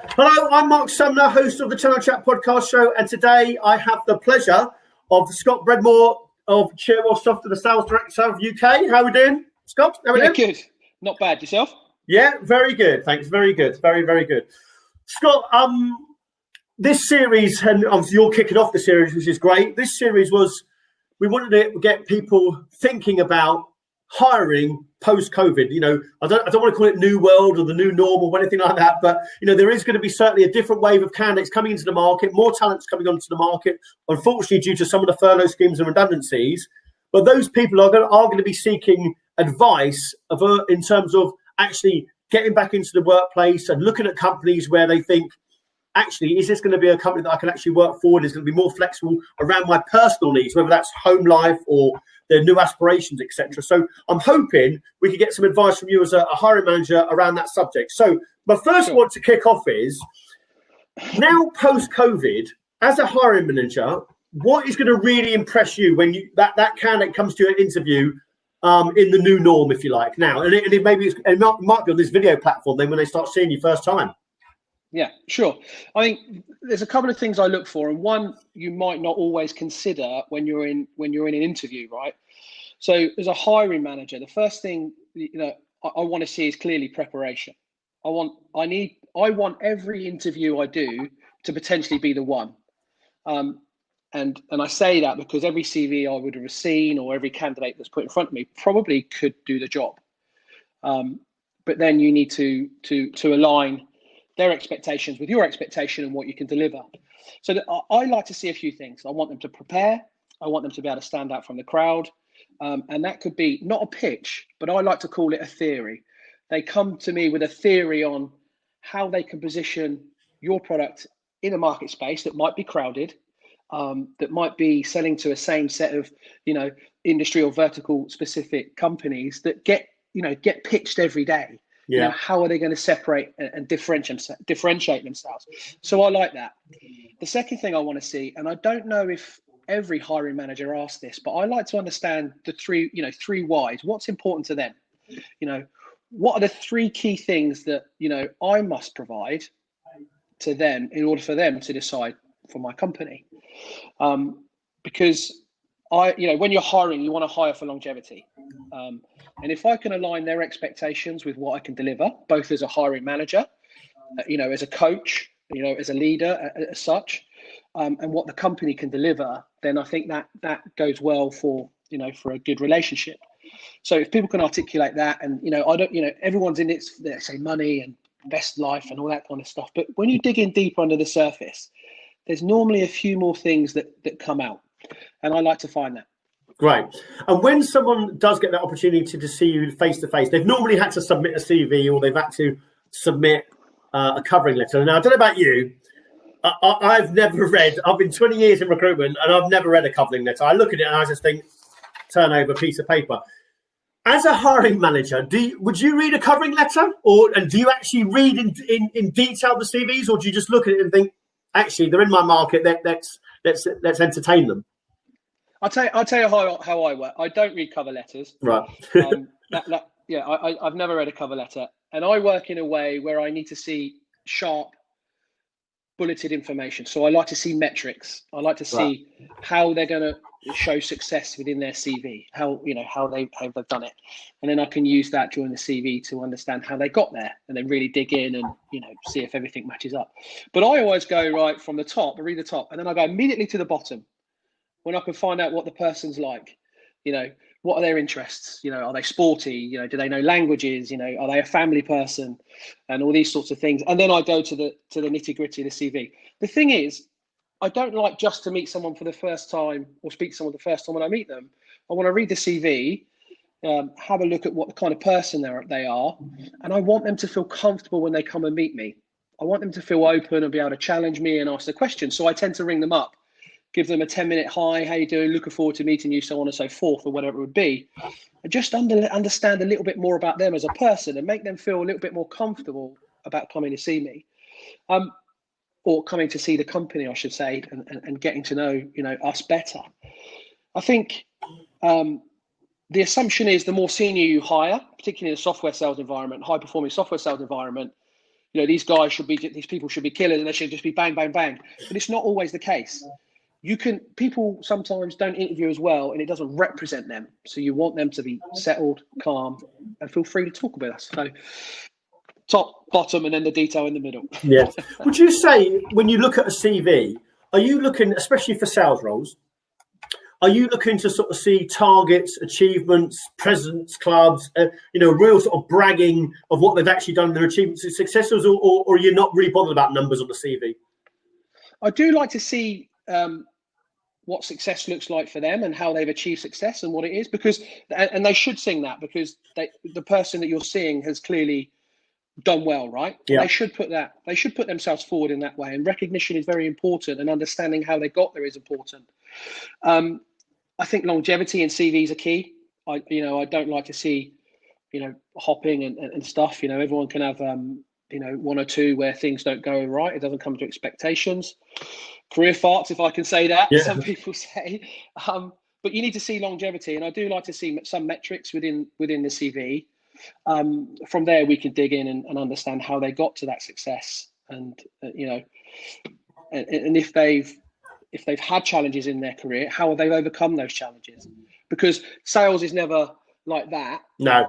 Hello, I'm Mark Sumner, host of the Channel Chat podcast show, and today I have the pleasure of Scott Breadmore of Cherwell Software, the sales director of UK. How are we doing, Scott? How are we doing? Good. Not bad. Yourself? Yeah, very good. Thanks. Very good. Very, very good. Scott, this series, and obviously you're kicking off the series, which is great. This series was, we wanted to get people thinking about hiring post-COVID. You know, I don't want to call it new world or the new normal or anything like that, but you know, there is going to be certainly a different wave of candidates coming into the market, more talents coming onto the market, unfortunately due to some of the furlough schemes and redundancies. But those people are going to be seeking advice in terms of actually getting back into the workplace and looking at companies where they think, actually, is this going to be a company that I can actually work for? Is going to be more flexible around my personal needs, whether that's home life or their new aspirations, etc. So I'm hoping we could get some advice from you as a hiring manager around that subject. So my first one to kick off is, now post-COVID, as a hiring manager, what is going to really impress you when that candidate comes to an interview in the new norm, if you like, now? And it might be on this video platform then when they start seeing you first time. Yeah, sure. I think there's a couple of things I look for, and one you might not always consider when you're in an interview, right? So as a hiring manager, the first thing I want to see is clearly preparation. I want every interview I do to potentially be the one. And I say that because every CV I would have seen or every candidate that's put in front of me probably could do the job. But then you need to align their expectations with your expectation and what you can deliver. So I like to see a few things. I want them to prepare. I want them to be able to stand out from the crowd. And that could be not a pitch, but I like to call it a theory. They come to me with a theory on how they can position your product in a market space that might be crowded, that might be selling to a same set of, industry or vertical specific companies that get pitched every day. Yeah. How are they going to separate and differentiate themselves? So I like that. The second thing I want to see, and I don't know if every hiring manager asks this, but I like to understand the three whys. What's important to them? What are the three key things that, I must provide to them in order for them to decide for my company? Because when you're hiring, you want to hire for longevity. And if I can align their expectations with what I can deliver, both as a hiring manager, as a coach, as a leader, as such, and what the company can deliver, then I think that goes well for a good relationship. So if people can articulate that, and everyone's in it, they say money and best life and all that kind of stuff. But when you dig in deeper under the surface, there's normally a few more things that come out, and I like to find that. Great. And when someone does get that opportunity to see you face to face, they've normally had to submit a CV or they've had to submit a covering letter. Now, I don't know about you. I've never read, I've been 20 years in recruitment and I've never read a covering letter. I look at it and I just think, turn over a piece of paper. As a hiring manager, would you read a covering letter, and do you actually read in detail the CVs, or do you just look at it and think, actually, they're in my market, let's entertain them? I'll tell you how I work. I don't read cover letters. Right. I've never read a cover letter, and I work in a way where I need to see sharp, bulleted information. So I like to see metrics. I like to see how they're going to show success within their CV, how they've done it, and then I can use that during the CV to understand how they got there, and then really dig in and see if everything matches up. But I always go right from the top. I read the top, and then I go immediately to the bottom, when I can find out what the person's like, what are their interests? Are they sporty? Do they know languages? Are they a family person? And all these sorts of things. And then I go to the nitty gritty of the CV. The thing is, I don't like just to meet someone for the first time or speak to someone the first time when I meet them. I want to read the CV, have a look at what kind of person they are. And I want them to feel comfortable when they come and meet me. I want them to feel open and be able to challenge me and ask the questions. So I tend to ring them up, give them a 10-minute hi, how you doing? Looking forward to meeting you, so on and so forth, or whatever it would be. And just understand a little bit more about them as a person and make them feel a little bit more comfortable about coming to see me, or coming to see the company, I should say, and getting to know, us better. I think the assumption is the more senior you hire, particularly in a software sales environment, high-performing software sales environment, these people should be killers and they should just be bang, bang, bang. But it's not always the case. People sometimes don't interview as well, and it doesn't represent them. So you want them to be settled, calm, and feel free to talk with us. So top, bottom, and then the detail in the middle. Yeah. Would you say when you look at a CV, are you looking, especially for sales roles, are you looking to sort of see targets, achievements, presence, clubs, real sort of bragging of what they've actually done, their achievements and successes, or are you not really bothered about numbers on the CV? I do like to see what success looks like for them and how they've achieved success and what it is, and they should sing that, because the person that you're seeing has clearly done well, right? Yeah. They should put themselves forward in that way, and recognition is very important, and understanding how they got there is important. I think longevity in CVs are key. I don't like to see, hopping and stuff. Everyone can have, one or two where things don't go right. It doesn't come to expectations. Career farts, if I can say that, yeah. Some people say. But you need to see longevity, and I do like to see some metrics within the CV. From there, we can dig in and understand how they got to that success, and and if they've had challenges in their career, how have they overcome those challenges? Because sales is never like that. No,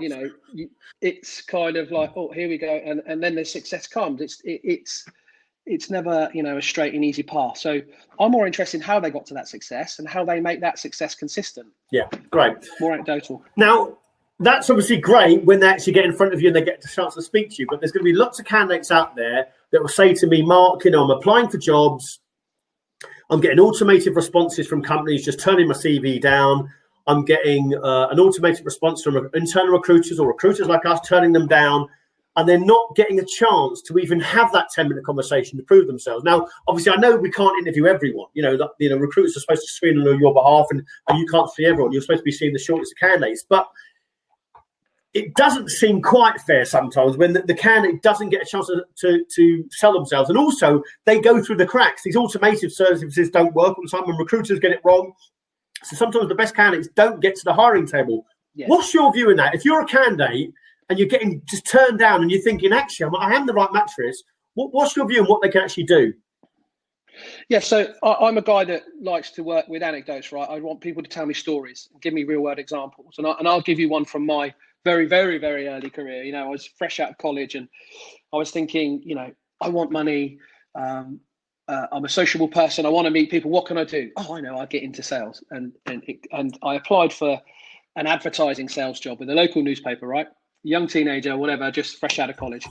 it's kind of like, oh, here we go, and then the success comes. It's never a straight and easy path. So I'm more interested in how they got to that success and how they make that success consistent. Yeah, great. More anecdotal. Now, that's obviously great when they actually get in front of you and they get the chance to speak to you. But there's going to be lots of candidates out there that will say to me, Mark, I'm applying for jobs. I'm getting automated responses from companies just turning my CV down. I'm getting an automated response from internal recruiters or recruiters like us turning them down. And they're not getting a chance to even have that 10-minute conversation to prove themselves. Now, obviously, I know we can't interview everyone. Recruiters are supposed to screen on your behalf, and you can't see everyone. You're supposed to be seeing the shortest of candidates. But it doesn't seem quite fair sometimes when the candidate doesn't get a chance to sell themselves. And also, they go through the cracks. These automated services don't work all the time, and recruiters get it wrong. So sometimes the best candidates don't get to the hiring table. Yes. What's your view in that? If you're a candidate and you're getting just turned down and you're thinking, actually, I am the right match for this, what's your view on what they can actually do? Yeah, so I'm a guy that likes to work with anecdotes, right? I want people to tell me stories, give me real world examples. And I'll give you one from my very, very, very early career. I was fresh out of college and I was thinking, I want money. I'm a sociable person. I want to meet people. What can I do? Oh, I know, I get into sales. And I applied for an advertising sales job with a local newspaper, right? Young teenager, whatever, just fresh out of college.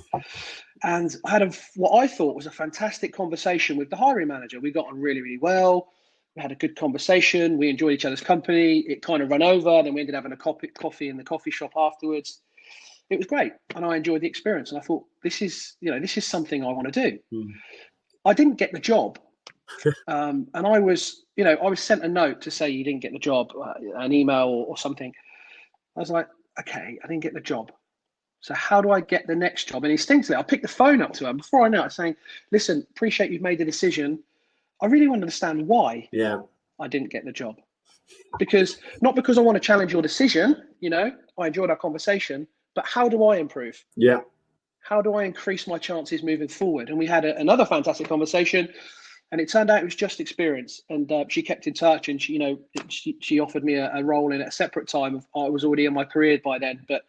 And I had what I thought was a fantastic conversation with the hiring manager. We got on really, really well. We had a good conversation. We enjoyed each other's company. It kind of ran over. Then we ended up having a coffee in the coffee shop afterwards. It was great. And I enjoyed the experience. And I thought, this is something I want to do. I didn't get the job. And I was sent a note to say you didn't get the job, an email or something. I was like, okay, I didn't get the job. So how do I get the next job? And instinctively, I picked the phone up to her. Before I know it, saying, listen, appreciate you've made the decision. I really want to understand why I didn't get the job. Not because I want to challenge your decision, I enjoyed our conversation, but how do I improve? Yeah. How do I increase my chances moving forward? And we had another fantastic conversation, and it turned out it was just experience. And she kept in touch, and she offered me a role in at a separate time. I was already in my career by then, but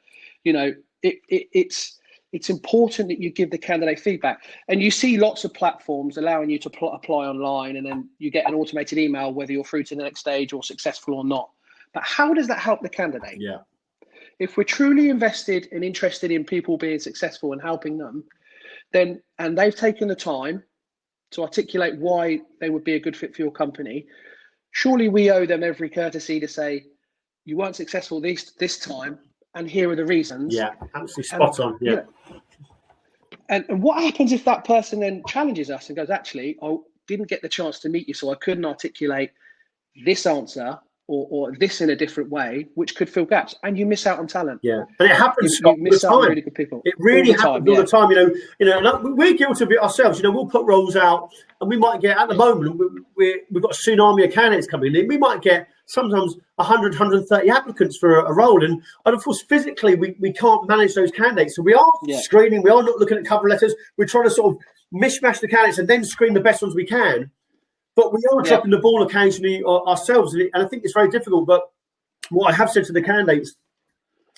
it's important that you give the candidate feedback. And you see lots of platforms allowing you to apply online, and then you get an automated email whether you're through to the next stage or successful or not. But how does that help the candidate? Yeah. If we're truly invested and interested in people being successful and helping them, and they've taken the time to articulate why they would be a good fit for your company, surely we owe them every courtesy to say, you weren't successful this time, and here are the reasons. Yeah, absolutely spot on. Yeah. And what happens if that person then challenges us and goes, actually, I didn't get the chance to meet you, so I couldn't articulate this answer or this in a different way, which could fill gaps, and you miss out on talent. Yeah, and it happens. You miss out on really good people. It really happens all the time. Like we're guilty of it ourselves. We'll put roles out, and we might get at the moment we've got a tsunami of candidates coming in. We might get sometimes 100, 130 applicants for a role. And of course, physically, we can't manage those candidates. So we are screening, we are not looking at cover letters. We're trying to sort of mishmash the candidates and then screen the best ones we can. But we are dropping the ball occasionally ourselves. And I think it's very difficult. But what I have said to the candidates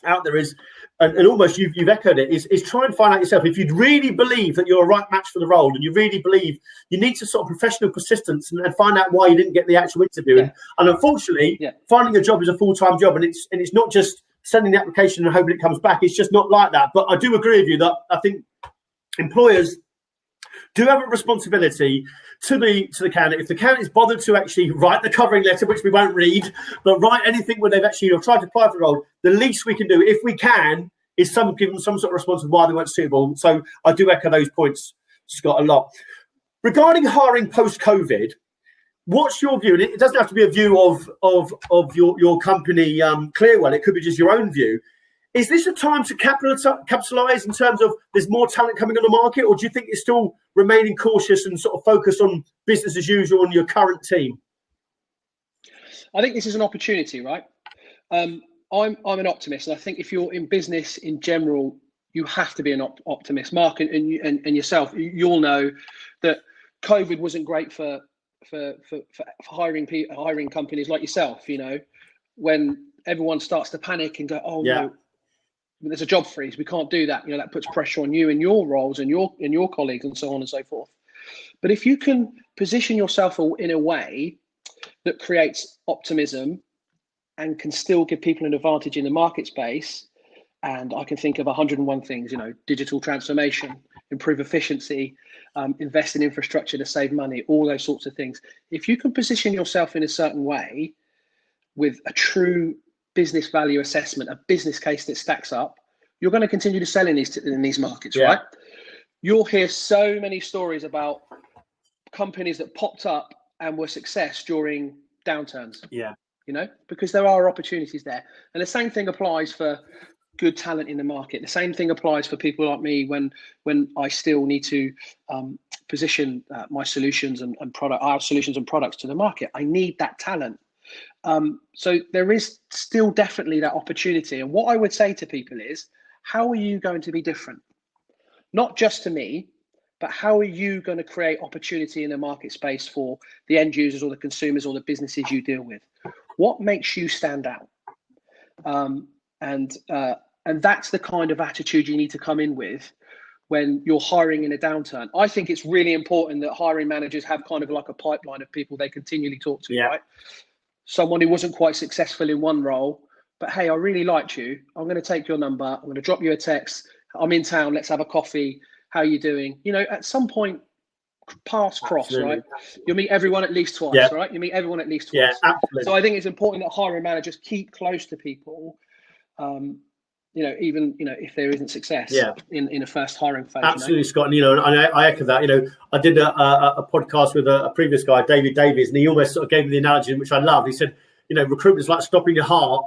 out there is, and almost you've echoed it, is try and find out yourself. If you really believe that you're a right match for the role, and you really believe, you need to sort of professional persistence and find out why you didn't get the actual interview. And unfortunately, finding a job is a full-time job, and it's not just sending the application and hoping it comes back. It's just not like that. But I do agree with you that I think employers do have a responsibility to the candidate. If the candidate is bothered to actually write the covering letter, which we won't read, but write anything where they've actually tried to apply for the role, the least we can do, if we can, is give them some sort of response of why they weren't suitable. So I do echo those points, Scott, a lot. Regarding hiring post-COVID, what's your view? And it doesn't have to be a view of your company, Cherwell. It could be just your own view. Is this a time to capitalise in terms of there's more talent coming on the market, or do you think you're still remaining cautious and sort of focused on business as usual on your current team? I think this is an opportunity, right? I'm an optimist, and I think if you're in business in general, you have to be an optimist. Mark and yourself, you all know that COVID wasn't great for hiring companies like yourself. You know, when everyone starts to panic and go, "Oh no, there's a job freeze, we can't do that." You know, that puts pressure on you and your roles and your colleagues and so on and so forth. But if you can position yourself in a way that creates optimism and can still give people an advantage in the market space, and I can think of 101 things, you know, digital transformation, improve efficiency, invest in infrastructure to save money, all those sorts of things. If you can position yourself in a certain way with a true business value assessment, a business case that stacks up, you're going to continue to sell in these markets, right? You'll hear so many stories about companies that popped up and were success during downturns. You know, because there are opportunities there. And the same thing applies for good talent in the market. The same thing applies for people like me when I still need to position my solutions and our solutions and products to the market. I need that talent. So there is still definitely that opportunity. And what I would say to people is, how are you going to be different? Not just to me, but how are you going to create opportunity in the market space for the end users or the consumers or the businesses you deal with? What makes you stand out? And that's the kind of attitude you need to come in with when you're hiring in a downturn. I think it's really important that hiring managers have kind of like a pipeline of people they continually talk to, right? Someone who wasn't quite successful in one role, but hey, I really liked you. I'm going to take your number. I'm going to drop you a text. I'm in town. Let's have a coffee. How are you doing? You know, at some point, paths cross, right? You'll meet everyone at least twice, right? You meet everyone at least twice. So I think it's important that hiring managers keep close to people, you know, even, you know, if there isn't success in a first hiring phase. Absolutely, you know? Scott. And, you know, and I echo that. You know, I did a podcast with a previous guy, David Davies, and he almost sort of gave me the analogy, which I loved. He said, you know, recruitment is like stopping your heart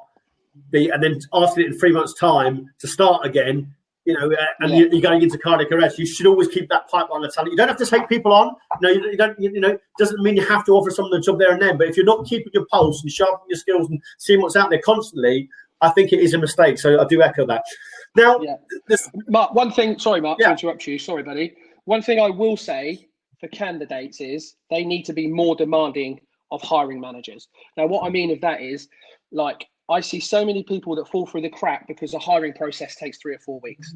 and then asking it in 3 months' time to start again. You know, and you're going into cardiac arrest. You should always keep that pipeline of talent. You don't have to take people on. No, you don't. You know, doesn't mean you have to offer someone the job there and then. But if you're not keeping your pulse and sharpening your skills and seeing what's out there constantly, I think it is a mistake. So I do echo that. Now, Mark, one thing. Sorry, Mark, to interrupt you. Sorry, buddy. One thing I will say for candidates is they need to be more demanding of hiring managers. Now, what I mean of that is, like, I see so many people that fall through the crack because the hiring process takes 3 or 4 weeks.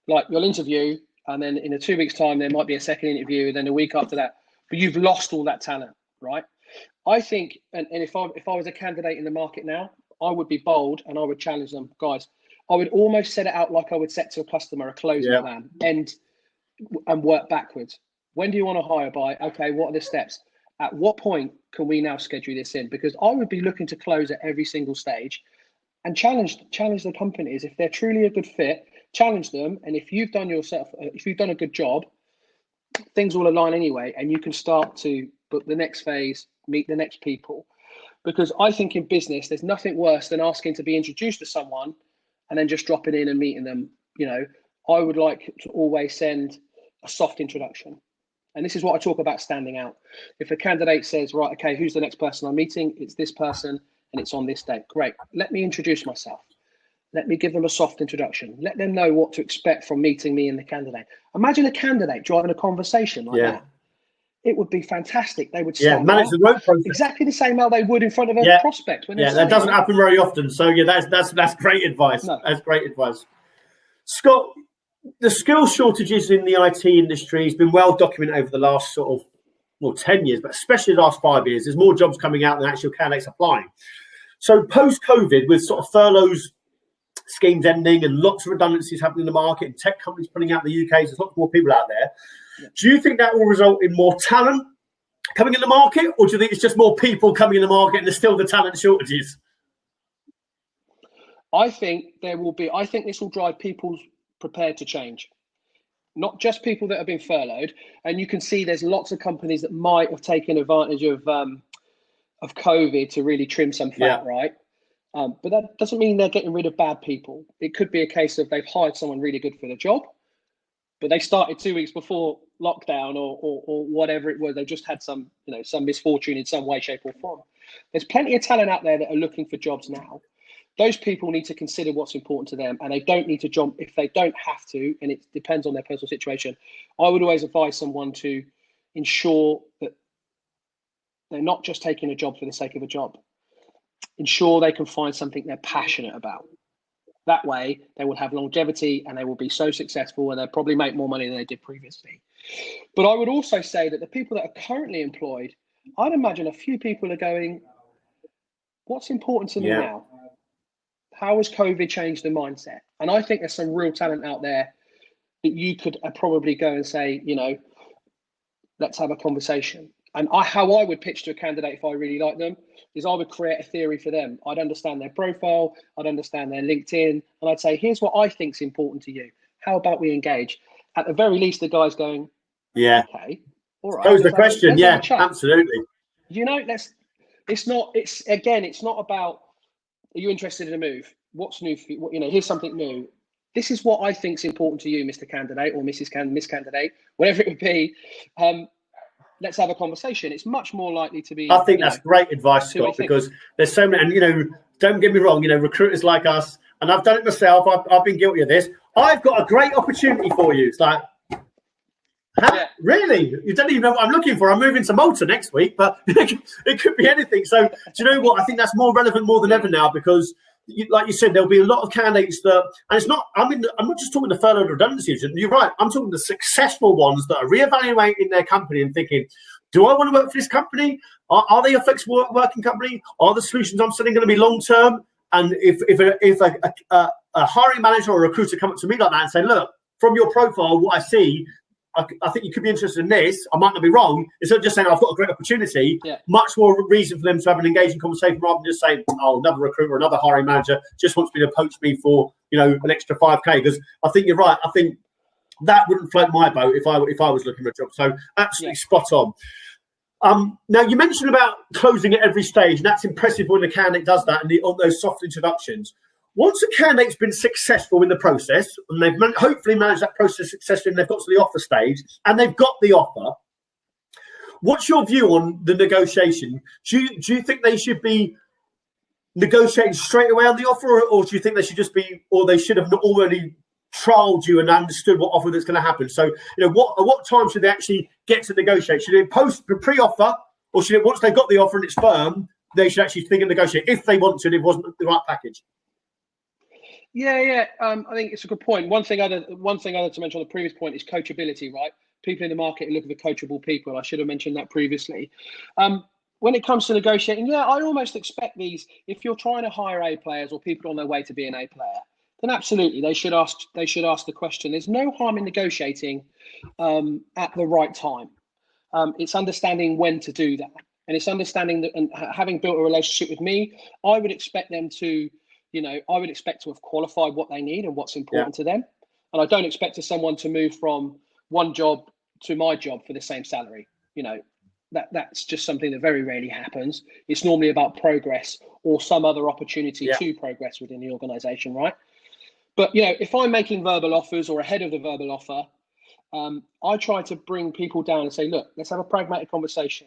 Like, you'll interview, and then in 2 weeks' time, there might be a second interview, and then a week after that. But you've lost all that talent, right? I think, and if I was a candidate in the market now, I would be bold and I would challenge them, guys. I would almost set it out like I would set to a customer a closing plan, and work backwards. When do you want to hire by? Okay, what are the steps? At what point can we now schedule this in? Because I would be looking to close at every single stage and challenge the companies. If they're truly a good fit, challenge them. And if you've done a good job, things will align anyway. And you can start to book the next phase, meet the next people. Because I think in business, there's nothing worse than asking to be introduced to someone and then just dropping in and meeting them. You know, I would like to always send a soft introduction. And this is what I talk about standing out. If a candidate says, right, okay, who's the next person I'm meeting? It's this person and it's on this date. Great. Let me introduce myself. Let me give them a soft introduction. Let them know what to expect from meeting me and the candidate. Imagine a candidate driving a conversation like that. It would be fantastic. They would stand manage the road process exactly the same how they would in front of a prospect. When that doesn't happen very often. So that's great advice. No. That's great advice. Scott, the skill shortages in the IT industry has been well documented over the last 10 years, but especially the last 5 years. There's more jobs coming out than actual candidates applying. So post-COVID, with sort of furloughs schemes ending and lots of redundancies happening in the market and tech companies pulling out the UK, there's lots more people out there. Do you think that will result in more talent coming in the market, or do you think it's just more people coming in the market and there's still the talent shortages? I think this will drive people prepared to change, not just people that have been furloughed. And you can see there's lots of companies that might have taken advantage of COVID to really trim some fat, right? But that doesn't mean they're getting rid of bad people. It could be a case of they've hired someone really good for the job, but they started 2 weeks before lockdown or whatever it was. They just had some misfortune in some way, shape or form. There's plenty of talent out there that are looking for jobs now. Those people need to consider what's important to them, and they don't need to jump if they don't have to, and it depends on their personal situation. I would always advise someone to ensure that they're not just taking a job for the sake of a job. Ensure they can find something they're passionate about. That way, they will have longevity and they will be so successful, and they'll probably make more money than they did previously. But I would also say that the people that are currently employed, I'd imagine a few people are going, what's important to me now? How has COVID changed the mindset? And I think there's some real talent out there that you could probably go and say, let's have a conversation. And how I would pitch to a candidate if I really like them is I would create a theory for them. I'd understand their profile, I'd understand their LinkedIn, and I'd say, here's what I think is important to you. How about we engage? At the very least, the guy's going, okay, all right. Pose the question, absolutely. It's not about, are you interested in a move? What's new for you? Here's something new. This is what I think is important to you, Mr. Candidate or Miss Candidate, whatever it would be. Let's have a conversation. It's much more likely to be. I think that's great advice, Scott, because there's so many, and don't get me wrong, recruiters like us, and I've done it myself. I've been guilty of this. I've got a great opportunity for you. It's like, really? You don't even know what I'm looking for. I'm moving to Malta next week, but it could be anything. So, do you know what? I think that's more relevant more than ever now, because, like you said, there'll be a lot of candidates that, and it's not. I'm not just talking the furlough redundancies. You're right. I'm talking the successful ones that are reevaluating their company and thinking, do I want to work for this company? Are they a flexible working company? Are the solutions I'm selling going to be long term? And if a hiring manager or a recruiter come up to me like that and say, look, from your profile, what I see, I think you could be interested in this. I might not be wrong. Instead of just saying, I've got a great opportunity, much more reason for them to have an engaging conversation rather than just saying, oh, another recruiter, another hiring manager just wants me to poach me for, an extra 5K. Because I think you're right. I think that wouldn't float my boat if I was looking for a job. So absolutely spot on. Now, you mentioned about closing at every stage, and that's impressive when the candidate does that and on those soft introductions. Once a candidate's been successful in the process, and they've hopefully managed that process successfully, and they've got to the offer stage, and they've got the offer, what's your view on the negotiation? Do you think they should be negotiating straight away on the offer, or do you think they should just be, or they should have already trialed you and understood what offer that's going to happen? So, at what time should they actually get to negotiate? Should it pre-offer, or should it, once they've got the offer and it's firm, they should actually think and negotiate if they want to, and it wasn't the right package? I think it's a good point. One thing other to mention on the previous point is coachability, right? People in the market are looking for coachable people. I should have mentioned that previously. When it comes to negotiating, I almost expect these. If you're trying to hire A players or people on their way to be an A player, then absolutely they should ask the question. There's no harm in negotiating at the right time. It's understanding when to do that, and it's understanding that. And having built a relationship with me, I would expect them to. I would expect to have qualified what they need and what's important to them. And I don't expect someone to move from one job to my job for the same salary. That's just something that very rarely happens. It's normally about progress or some other opportunity to progress within the organization, right? But, if I'm making verbal offers or ahead of the verbal offer, I try to bring people down and say, look, let's have a pragmatic conversation.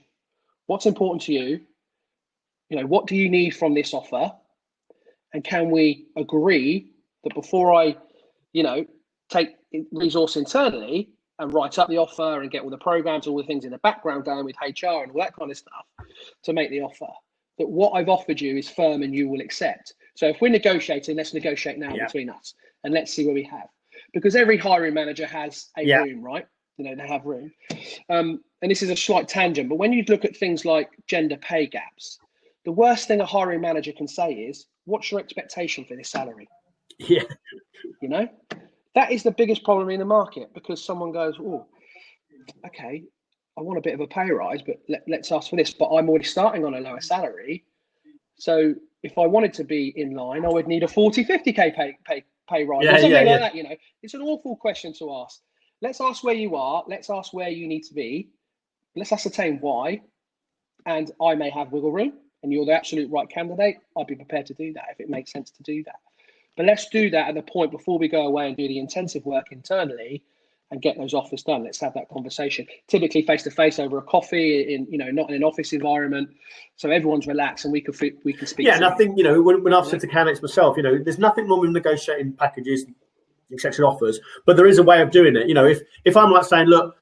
What's important to you? What do you need from this offer? And can we agree that before I, take resource internally and write up the offer and get all the programs, all the things in the background going with HR and all that kind of stuff to make the offer, that what I've offered you is firm and you will accept. So if we're negotiating, let's negotiate now between us and let's see where we have. Because every hiring manager has a room, right? They have room. And this is a slight tangent, but when you look at things like gender pay gaps, the worst thing a hiring manager can say is, what's your expectation for this salary? Yeah. That is the biggest problem in the market, because someone goes, oh, okay, I want a bit of a pay rise, but let's ask for this. But I'm already starting on a lower salary. So if I wanted to be in line, I would need a 40, 50K pay rise or something like that. It's an awful question to ask. Let's ask where you are. Let's ask where you need to be. Let's ascertain why. And I may have wiggle room and you're the absolute right candidate. I'd be prepared to do that if it makes sense to do that. But let's do that at the point before we go away and do the intensive work internally and get those offers done. Let's have that conversation, typically face to face over a coffee, not in an office environment, so everyone's relaxed and we can speak. Yeah, and I think when I've said to candidates myself, there's nothing wrong with negotiating packages, etc. offers, but there is a way of doing it. If I'm like saying, look,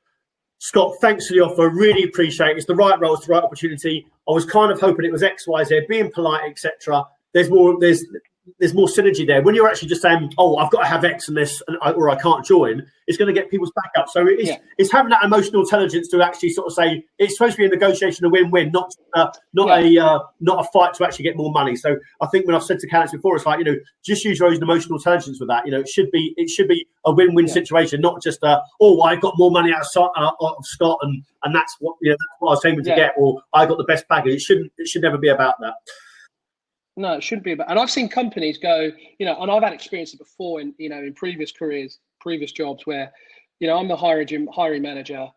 Scott, thanks for the offer, really appreciate it. It's the right role, it's the right opportunity. I was kind of hoping it was X, Y, Z, being polite, etc. There's more synergy there. When you're actually just saying, oh, I've got to have X and this, or I can't join, it's going to get people's back up. So it's having that emotional intelligence to actually sort of say it's supposed to be a negotiation, a win-win, not a fight to actually get more money. So I think when I've said to candidates before, it's like, just use your own emotional intelligence with that. It should be a win-win situation, not just I got more money out of Scott and that's what that's what I was aiming to get, or I got the best package. It should never be about that. No, it shouldn't be about. And I've seen companies go, and I've had experiences before in previous careers, previous jobs where, I'm the hiring manager.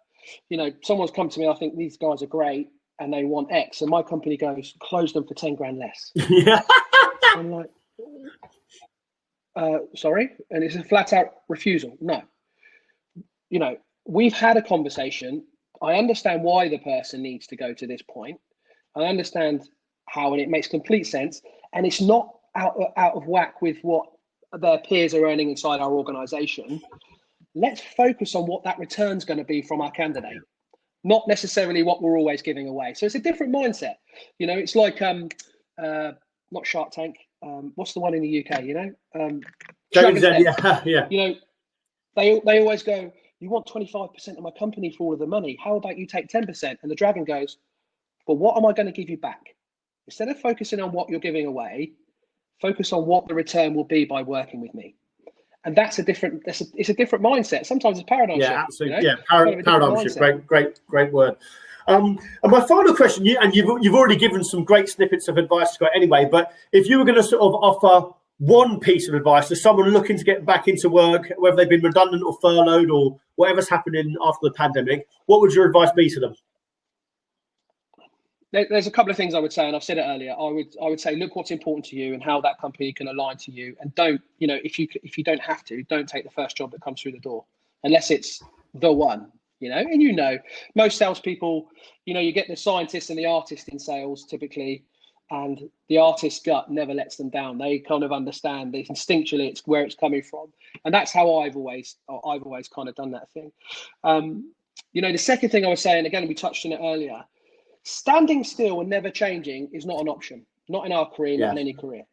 Someone's come to me, I think these guys are great, and they want X, and my company goes, close them for 10 grand less. Yeah. I'm like, sorry, and it's a flat out refusal. No, we've had a conversation. I understand why the person needs to go to this point. I understand how, and it makes complete sense, and it's not out of whack with what their peers are earning inside our organization. Let's focus on what that return's going to be from our candidate, not necessarily what we're always giving away. So it's a different mindset. It's like not Shark Tank, what's the one in the UK, they always go, you want 25% of my company for all of the money, how about you take 10%? And the dragon goes, but what am I going to give you back? Instead of focusing on what you're giving away, focus on what the return will be by working with me. And it's a different mindset. Sometimes it's paradigm shift. Yeah, absolutely. Paradigm shift. Great word. And my final question, you've already given some great snippets of advice, Scott, anyway, but if you were going to sort of offer one piece of advice to someone looking to get back into work, whether they've been redundant or furloughed or whatever's happening after the pandemic, what would your advice be to them? There's a couple of things I would say, and I've said it earlier. I would say, look what's important to you and how that company can align to you, and don't, if you don't have to, don't take the first job that comes through the door, unless it's the one, And most salespeople, you get the scientist and the artist in sales typically, and the artist's gut never lets them down. They kind of understand, they instinctually it's where it's coming from, and that's how I've always kind of done that thing. The second thing I was saying, again, we touched on it earlier. Standing still and never changing is not an option, not in our career, not in any career.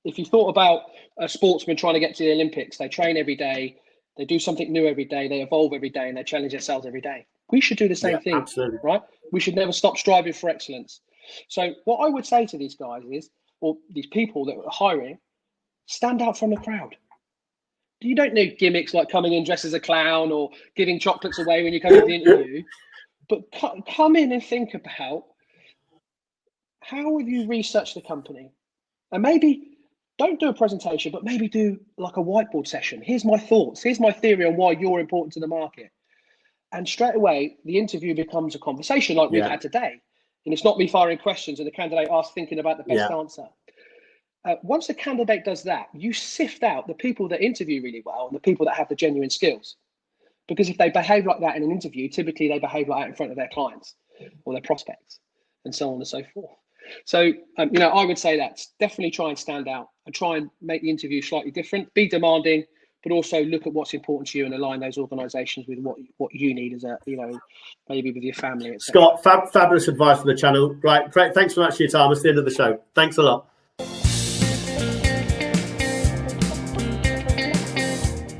If you thought about a sportsman trying to get to the Olympics, they train every day, they do something new every day, they evolve every day, and they challenge themselves every day. We should do the same thing, absolutely. Right? We should never stop striving for excellence. So what I would say to these guys is, or these people that are hiring, stand out from the crowd. You don't need gimmicks like coming in dressed as a clown or giving chocolates away when you come to the interview. But come in and think about how have you researched the company, and maybe don't do a presentation, but maybe do like a whiteboard session. Here's my thoughts. Here's my theory on why you're important to the market. And straight away, the interview becomes a conversation like we've had today. And it's not me firing questions and the candidate thinking about the best answer. Once the candidate does that, you sift out the people that interview really well and the people that have the genuine skills. Because if they behave like that in an interview, typically they behave like that in front of their clients or their prospects, and so on and so forth. So, I would say that definitely try and stand out and try and make the interview slightly different, be demanding, but also look at what's important to you and align those organisations with what you need as maybe with your family. Scott, fabulous advice for the channel. Right, great. Thanks so much for your time. It's the end of the show. Thanks a lot.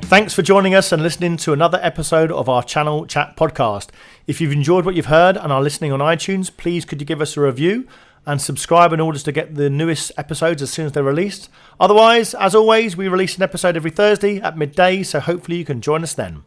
Thanks for joining us and listening to another episode of our Channel Chat podcast. If you've enjoyed what you've heard and are listening on iTunes, please could you give us a review and subscribe in order to get the newest episodes as soon as they're released. Otherwise, as always, we release an episode every Thursday at midday, so hopefully you can join us then.